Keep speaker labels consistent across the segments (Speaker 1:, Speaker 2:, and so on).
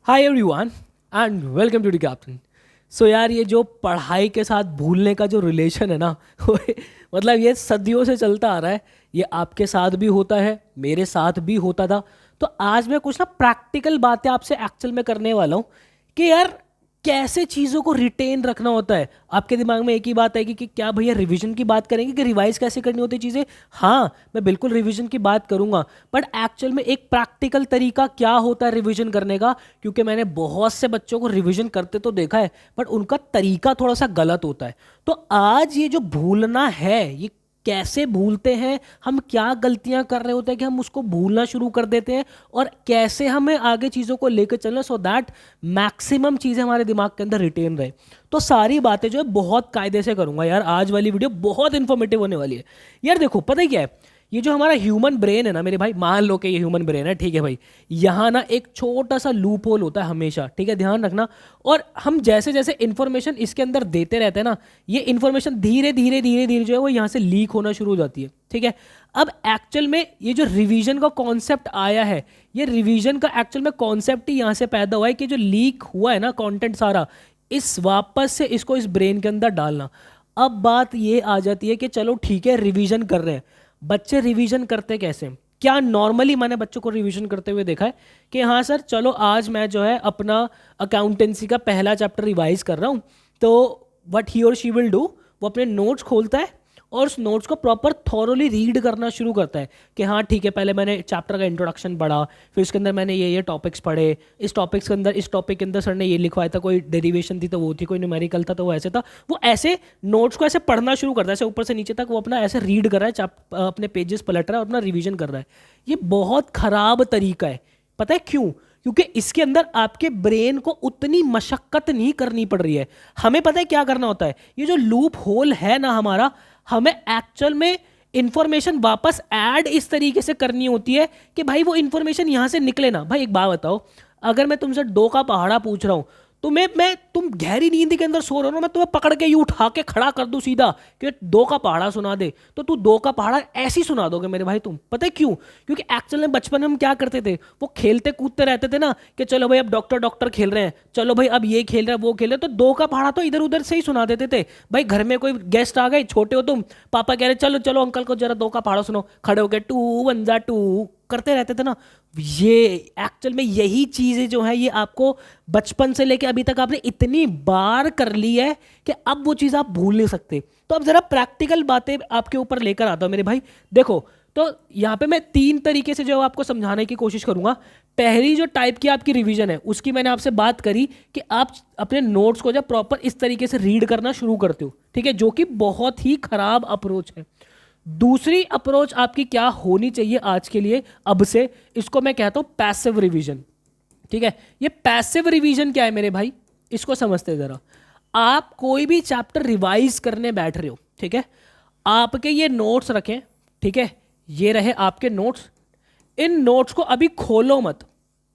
Speaker 1: Hi everyone and welcome to the captain. So यार, ये जो पढ़ाई के साथ भूलने का जो रिलेशन है ना वो मतलब ये सदियों से चलता आ रहा है। ये आपके साथ भी होता है, मेरे साथ भी होता था। तो आज मैं कुछ ना प्रैक्टिकल बातें आपसे एक्चुअल में करने वाला हूँ कि यार कैसे चीज़ों को रिटेन रखना होता है। आपके दिमाग में एक ही बात आएगी कि क्या भैया रिवीजन की बात करेंगे कि रिवाइज कैसे करनी होती है चीज़ें। हाँ, मैं बिल्कुल रिवीजन की बात करूंगा, बट एक्चुअल में एक प्रैक्टिकल तरीका क्या होता है रिवीजन करने का, क्योंकि मैंने बहुत से बच्चों को रिवीजन करते तो देखा है, बट उनका तरीका थोड़ा सा गलत होता है। तो आज ये जो भूलना है, ये कैसे भूलते हैं हम, क्या गलतियां कर रहे होते हैं कि हम उसको भूलना शुरू कर देते हैं, और कैसे हमें आगे चीज़ों को लेकर चलना सो दैट मैक्सिमम चीज़ें हमारे दिमाग के अंदर रिटेन रहे। तो सारी बातें जो है बहुत कायदे से करूंगा यार। आज वाली वीडियो बहुत इंफॉर्मेटिव होने वाली है। यार देखो, पता है क्या है, ये जो हमारा ह्यूमन ब्रेन है ना मेरे भाई, मान लो कि ये ह्यूमन ब्रेन है, ठीक है भाई। यहाँ ना एक छोटा सा लूप होल होता है हमेशा, ठीक है, ध्यान रखना। और हम जैसे जैसे इंफॉर्मेशन इसके अंदर देते रहते हैं ना, ये इंफॉर्मेशन धीरे धीरे धीरे धीरे जो है वो यहाँ से लीक होना शुरू हो जाती है, ठीक है। अब एक्चुअल में ये जो रिवीजन का कॉन्सेप्ट आया है, ये रिवीजन का एक्चुअल में कॉन्सेप्ट ही यहाँ से पैदा हुआ है कि जो लीक हुआ है ना कंटेंट सारा, इस वापस से इसको इस ब्रेन के अंदर डालना। अब बात ये आ जाती है कि चलो ठीक है, रिवीजन कर रहे हैं। बच्चे रिवीजन करते कैसे? क्या नॉर्मली मैंने बच्चों को रिवीजन करते हुए देखा है कि हाँ सर चलो आज मैं जो है अपना अकाउंटेंसी का पहला चैप्टर रिवाइज कर रहा हूँ। तो व्हाट ही और शी विल डू, वो अपने नोट्स खोलता है और उस नोट्स को प्रॉपर थॉरोली रीड करना शुरू करता है कि हाँ ठीक है, पहले मैंने चैप्टर का इंट्रोडक्शन पढ़ा, फिर उसके अंदर मैंने ये टॉपिक्स पढ़े, इस टॉपिक्स के अंदर, इस टॉपिक के अंदर सर ने ये लिखवाया था, कोई डेरिवेशन थी तो वो थी, कोई न्यूमेरिकल था तो वो ऐसे था। वो ऐसे नोट्स को ऐसे पढ़ना शुरू करता है, ऐसे ऊपर से नीचे तक वो अपना ऐसे रीड कर रहा है, अपने पेजेस पलट रहा है और अपना रिवीजन कर रहा है। ये बहुत खराब तरीका है। पता है क्यों? क्योंकि इसके अंदर आपके ब्रेन को उतनी मशक्कत नहीं करनी पड़ रही है। हमें पता है क्या करना होता है, ये जो लूप होल है ना हमारा, हमें एक्चुअल में इंफॉर्मेशन वापस ऐड इस तरीके से करनी होती है कि भाई वो इंफॉर्मेशन यहां से निकले ना। भाई एक बात बताओ, अगर मैं तुमसे दो का पहाड़ा पूछ रहा हूं, तो मैं तुम गहरी नींद के अंदर सो रहे हो ना, मैं तुम्हें पकड़ के यूं उठा के खड़ा कर दूं सीधा कि दो का पहाड़ा सुना दे, तो तू दो का पहाड़ा ऐसी सुना दोगे मेरे भाई तुम। पता है क्यों? क्योंकि एक्चुअल में बचपन में हम क्या करते थे, वो खेलते कूदते रहते थे ना कि चलो भाई अब डॉक्टर डॉक्टर खेल रहे हैं, चलो भाई अब ये खेल रहे हैं वो खेल रहे हैं, तो दो का पहाड़ा तो इधर उधर से ही सुना देते थे। भाई घर में कोई गेस्ट आ गए, छोटे हो तुम, पापा कह रहे चलो चलो अंकल को जरा दो का पहाड़ा सुनो, खड़े हो गए, टू वन जा टू करते रहते थे ना। ये एक्चुअल में यही चीजें जो है ये आपको बचपन से लेके अभी तक आपने इतनी बार कर ली है कि अब वो चीज आप भूल नहीं सकते। तो अब जरा प्रैक्टिकल बातें आपके ऊपर लेकर आता हूं मेरे भाई। देखो, तो यहाँ पे मैं तीन तरीके से जो आपको समझाने की कोशिश करूंगा। पहली जो टाइप की आपकी रिवीजन है उसकी मैंने आपसे बात करी कि आप अपने नोट्स को जब प्रॉपर इस तरीके से रीड करना शुरू करते हो, ठीक है, जो कि बहुत ही खराब अप्रोच है। दूसरी अप्रोच आपकी क्या होनी चाहिए आज के लिए, अब से इसको मैं कहता हूं पैसिव रिवीजन, ठीक है। ये पैसिव रिवीजन क्या है मेरे भाई, इसको समझते हैं जरा। आप कोई भी चैप्टर रिवाइज करने बैठ रहे हो, ठीक है, आपके ये नोट्स रखें, ठीक है, ये रहे आपके नोट्स। इन नोट्स को अभी खोलो मत,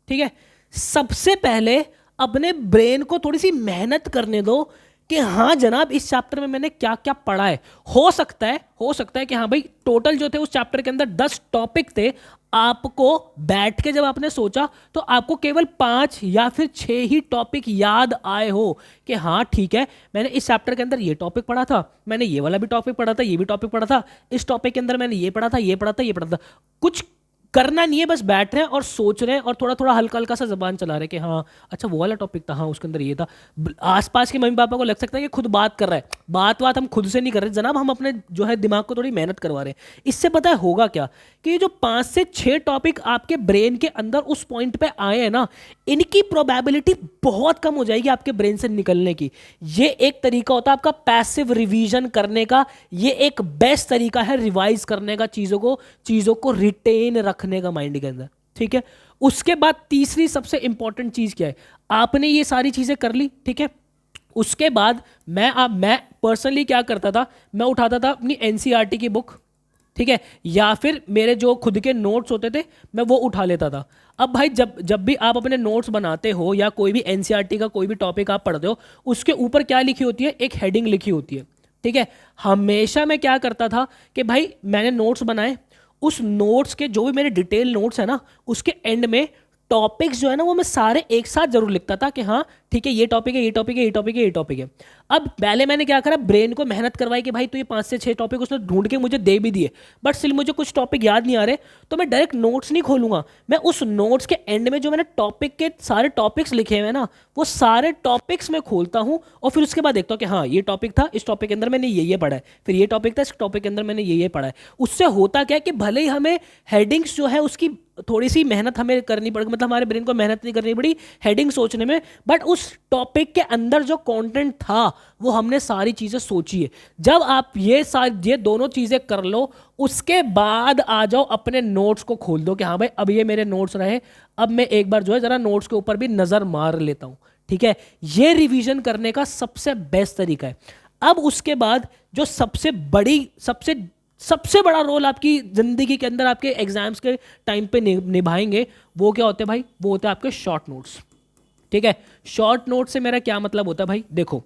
Speaker 1: ठीक है। सबसे पहले अपने ब्रेन को थोड़ी सी मेहनत करने दो कि हाँ जनाब इस चैप्टर में मैंने क्या क्या पढ़ा है। हो सकता है कि हाँ भाई टोटल जो थे उस चैप्टर के अंदर 10 टॉपिक थे, आपको बैठ के जब आपने सोचा तो आपको केवल 5 या फिर 6 ही टॉपिक याद आए हो कि हाँ ठीक है, मैंने इस चैप्टर के अंदर ये टॉपिक पढ़ा था, मैंने ये वाला भी टॉपिक पढ़ा था, ये भी टॉपिक पढ़ा था, इस टॉपिक के अंदर मैंने ये पढ़ा था, ये पढ़ा था, ये पढ़ा था। कुछ करना नहीं है, बस बैठ रहे हैं और सोच रहे हैं और थोड़ा थोड़ा हल्का हल्का सा जबान चला रहे हैं कि हाँ अच्छा वो वाला टॉपिक था, हाँ उसके अंदर ये था। आसपास के मम्मी पापा को लग सकता है कि खुद बात कर रहा है, बात हम खुद से नहीं कर रहे जनाब, हम अपने जो है दिमाग को थोड़ी मेहनत करवा रहे हैं। इससे पता है होगा क्या कि ये जो 5 से 6 टॉपिक आपके ब्रेन के अंदर उस पॉइंट पे आए हैं ना, इनकी प्रोबेबिलिटी बहुत कम हो जाएगी आपके ब्रेन से निकलने की। ये एक तरीका होता है आपका पैसिव रिवीजन करने का। ये एक बेस्ट तरीका है रिवाइज करने का, चीजों को रिटेन रखने का माइंड के अंदर, ठीक है। उसके बाद तीसरी सबसे इंपॉर्टेंट चीज क्या है, आपने ये सारी चीजें कर ली, ठीक है। उसके बाद मैं पर्सनली क्या करता था, मैं उठाता था अपनी एनसीईआरटी की बुक, ठीक है, या फिर मेरे जो खुद के नोट्स होते थे मैं वो उठा लेता था। अब भाई जब भी आप अपने नोट्स बनाते हो या कोई भी एनसीईआरटी का कोई भी टॉपिक आप पढ़ते हो, उसके ऊपर क्या लिखी होती है, एक हेडिंग लिखी होती है, ठीक है। हमेशा मैं क्या करता था कि भाई मैंने नोट्स बनाए, उस नोट्स के जो भी मेरे डिटेल नोट्स है ना, उसके एंड में टॉपिक्स जो है ना वो मैं सारे एक साथ जरूर लिखता था कि हाँ ठीक है ये टॉपिक है, ये टॉपिक है, ये टॉपिक है, ये टॉपिक है। अब पहले मैंने क्या करा, ब्रेन को मेहनत करवाई कि भाई तो ये 5 से 6 टॉपिक उसने ढूंढ के मुझे दे भी दिए, बट स्टिल मुझे कुछ टॉपिक याद नहीं आ रहे, तो मैं डायरेक्ट नोट्स नहीं खोलूंगा। मैं उस नोट्स के एंड में जो मैंने टॉपिक के सारे टॉपिक्स लिखे हुए हैं ना, वो सारे टॉपिक्स मैं खोलता हूँ और फिर उसके बाद देखता हूँ कि हाँ ये टॉपिक था, इस टॉपिक के अंदर मैंने ये पढ़ा है, फिर ये टॉपिक था, इस टॉपिक के अंदर मैंने ये पढ़ा है। उससे होता क्या है कि भले ही हमें हेडिंग्स जो है उसकी थोड़ी सी मेहनत हमें करनी पड़ी, मतलब हमारे ब्रेन को मेहनत नहीं करनी पड़ी हेडिंग सोचने में, बट उस टॉपिक के अंदर जो कंटेंट था वो हमने सारी चीजें सोची है। जब आप ये दोनों चीजें कर लो, उसके बाद आ जाओ अपने नोट्स को खोल दो कि हाँ भाई अब ये मेरे नोट्स रहे, अब मैं एक बार जो है जरा नोट्स के ऊपर भी नजर मार लेता हूं। ठीक है, ये रिवीजन करने का सबसे बेस्ट तरीका है। अब उसके बाद जो सबसे बड़ा रोल आपकी जिंदगी के अंदर आपके एग्जाम्स के टाइम पे निभाएंगे, वो क्या होते हैं भाई, वो होते हैं आपके शॉर्ट नोट्स। ठीक है, शॉर्ट नोट से मेरा क्या मतलब होता है भाई, देखो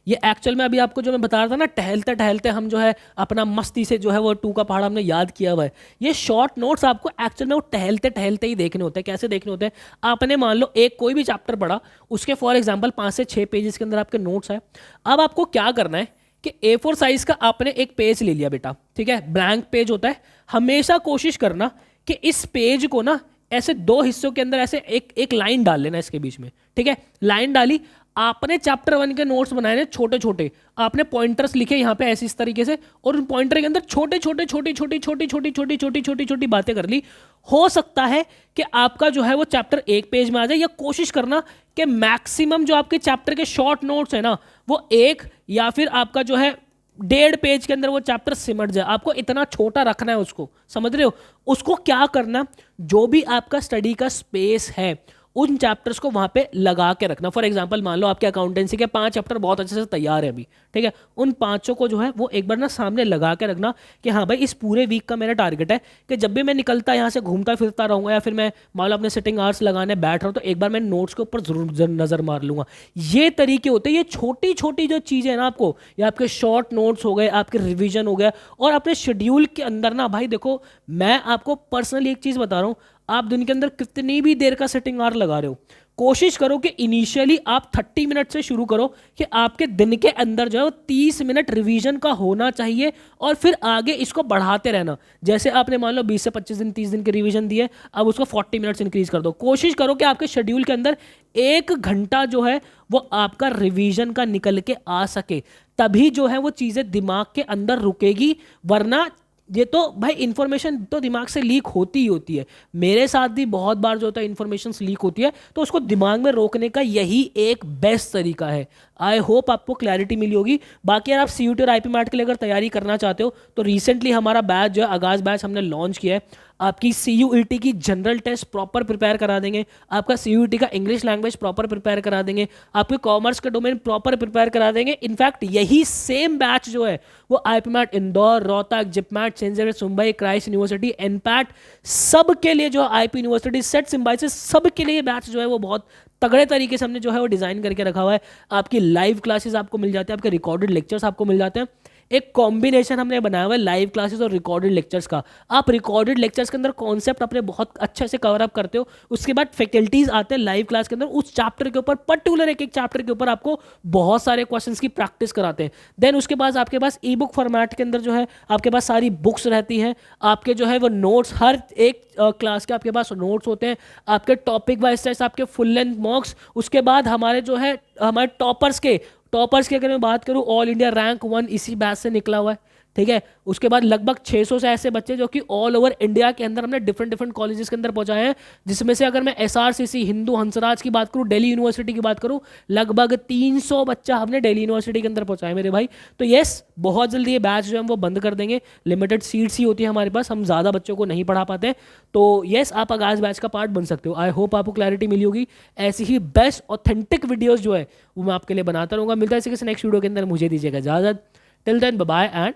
Speaker 1: ये एक्चुअल में अभी आपको जो मैं बता रहा था ना, टहलते टहलते हम जो है अपना मस्ती से जो है वो 2 का पहाड़ हमने याद किया हुआ है। ये शॉर्ट नोट्स आपको एक्चुअल में वो टहलते टहलते ही देखने होते हैं। कैसे देखने होते हैं, आपने मान लो एक कोई भी चैप्टर पढ़ा, उसके फॉर एग्जाम्पल 5 से 6 पेजेस के अंदर आपके नोट्स है। अब आपको क्या करना है कि A4 साइज का आपने एक पेज ले लिया बेटा, ठीक है, ब्लैंक पेज होता है। हमेशा कोशिश करना कि इस पेज को ना ऐसे 2 हिस्सों के अंदर ऐसे एक लाइन डाल लेना इसके बीच में। ठीक है, लाइन डाली, आपने चैप्टर 1 के नोट्स बनाए हैं छोटे छोटे, आपने पॉइंटर्स लिखे यहाँ पे ऐसे इस तरीके से, और उन पॉइंटर के अंदर छोटे छोटे छोटी छोटी छोटी छोटी छोटी छोटी छोटी छोटी बातें कर ली। हो सकता है कि आपका जो है वो चैप्टर 1 पेज में आ जाए, या कोशिश करना कि मैक्सिमम जो आपके चैप्टर के शॉर्ट नोट्स है ना वो 1 या फिर आपका जो है 1.5 पेज के अंदर वो चैप्टर सिमट जाए। आपको इतना छोटा रखना है उसको, समझ रहे हो। उसको क्या करना, जो भी आपका स्टडी का स्पेस है उन चैप्टर्स को वहां पे लगा के रखना। फॉर एग्जांपल मान लो आपके अकाउंटेंसी के 5 चैप्टर बहुत अच्छे से तैयार है अभी, ठीक है, उन 5 को जो है वो एक बार ना सामने लगा के रखना कि हाँ भाई इस पूरे वीक का मेरा टारगेट है कि जब भी मैं निकलता यहाँ से घूमता फिरता रहूंगा, या फिर मैं मान लो अपने सिटिंग आवर्स लगाने बैठ रहा हूँ, तो एक बार मैं नोट्स के ऊपर जरूर नजर मार लूंगा। ये तरीके होते हैं, ये छोटी छोटी जो चीजें हैं ना आपको, या आपके शॉर्ट नोट्स हो गए, आपके रिविजन हो गया, और अपने शेड्यूल के अंदर ना भाई देखो, मैं आपको पर्सनली एक चीज बता रहा हूँ, आप दिन के अंदर कितनी भी देर का सेटिंग आवर लगा रहे हो, कोशिश करो कि इनिशियली आप 30 मिनट से शुरू करो, कि आपके दिन के अंदर जो है वो 30 मिनट रिवीजन का होना चाहिए, और फिर आगे इसको बढ़ाते रहना। जैसे आपने मान लो 20 से 25 दिन 30 दिन के रिवीजन दिए, अब उसको 40 मिनट्स इंक्रीज कर दो। कोशिश करो कि आपके शेड्यूल के अंदर 1 घंटा जो है वो आपका रिवीजन का निकल के आ सके, तभी जो है वो चीज़ें दिमाग के अंदर रुकेगी। वरना ये तो भाई इंफॉर्मेशन तो दिमाग से लीक होती ही होती है, मेरे साथ भी बहुत बार जो होता है इंफॉर्मेशन लीक होती है, तो उसको दिमाग में रोकने का यही एक बेस्ट तरीका है। आई होप आपको क्लैरिटी मिली होगी। बाकी अगर आप CUT और IP मैट के लिए अगर तैयारी करना चाहते हो, तो रिसेंटली हमारा बैच जो है आगाज बैच हमने लॉन्च किया है। आपकी CUET की जनरल टेस्ट प्रॉपर प्रिपेयर करा देंगे, आपका CUET का इंग्लिश लैंग्वेज प्रॉपर प्रिपेयर करा देंगे, आपके कॉमर्स का डोमेन प्रॉपर प्रिपेयर करा देंगे। इनफैक्ट यही सेम बैच जो है वो IP MAT Indore, Rohtak, JIPMAT, Saint Xavier's Mumbai, Christ University, NPAT, सब के लिए जो IP यूनिवर्सिटी, सेट सिम्बाइसिस, सब के लिए बैच जो है वो बहुत तगड़े तरीके से हमने जो है वो डिज़ाइन करके रखा हुआ है। आपकी लाइव क्लासेस आपको मिल जाते हैं, आपके रिकॉर्डेड लेक्चर्स आपको मिल जाते हैं। एक कॉम्बिनेशन हमने बनाया हुआ है लाइव क्लासेस और रिकॉर्डेड लेक्चर्स का। आप रिकॉर्डेड लेक्चर्स के अंदर कॉन्सेप्ट अपने बहुत अच्छे से कवर अप करते हो, उसके बाद फैकल्टीज आते हैं लाइव क्लास के अंदर, उस चैप्टर के ऊपर पर्टिकुलर एक चैप्टर के ऊपर आपको बहुत सारे क्वेश्चंस की प्रैक्टिस कराते हैं। देन उसके बाद आपके पास ई बुक फॉर्मेट के अंदर जो है आपके पास सारी बुक्स रहती हैं, आपके जो है वो नोट्स, हर एक क्लास के आपके पास नोट्स होते हैं, आपके टॉपिक वाइज टेस्ट, आपके फुल लेंथ मॉक्स। उसके बाद हमारे जो है हमारे टॉपर्स की अगर मैं बात करूं, ऑल इंडिया रैंक 1 इसी बैच से निकला हुआ है, ठीक है। उसके बाद लगभग 600 से ऐसे बच्चे जो कि ऑल ओवर इंडिया के अंदर हमने डिफरेंट कॉलेजेस के अंदर पहुंचाए हैं, जिसमें से अगर मैं SRCC हिंदू हंसराज की बात करूं, दिल्ली यूनिवर्सिटी की बात करूं, लगभग 300 बच्चा हमने दिल्ली यूनिवर्सिटी के अंदर पहुंचाए मेरे भाई। तो यस, बहुत जल्दी ये बैच जो है वो बंद कर देंगे, लिमिटेड सीट्स ही होती है हमारे पास, हम ज़्यादा बच्चों को नहीं पढ़ा पाते। तो यस, आप आगाज बैच का पार्ट बन सकते हो। आई होप आपको क्लैरिटी मिली होगी। ऐसी ही बेस्ट ऑथेंटिक वीडियोज जो है वो मैं आपके लिए बनाता रहूँगा। मिलता है किसी नेक्स्ट वीडियो के अंदर, मुझे दीजिएगा इजाजत। Till then bye bye and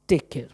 Speaker 1: take care.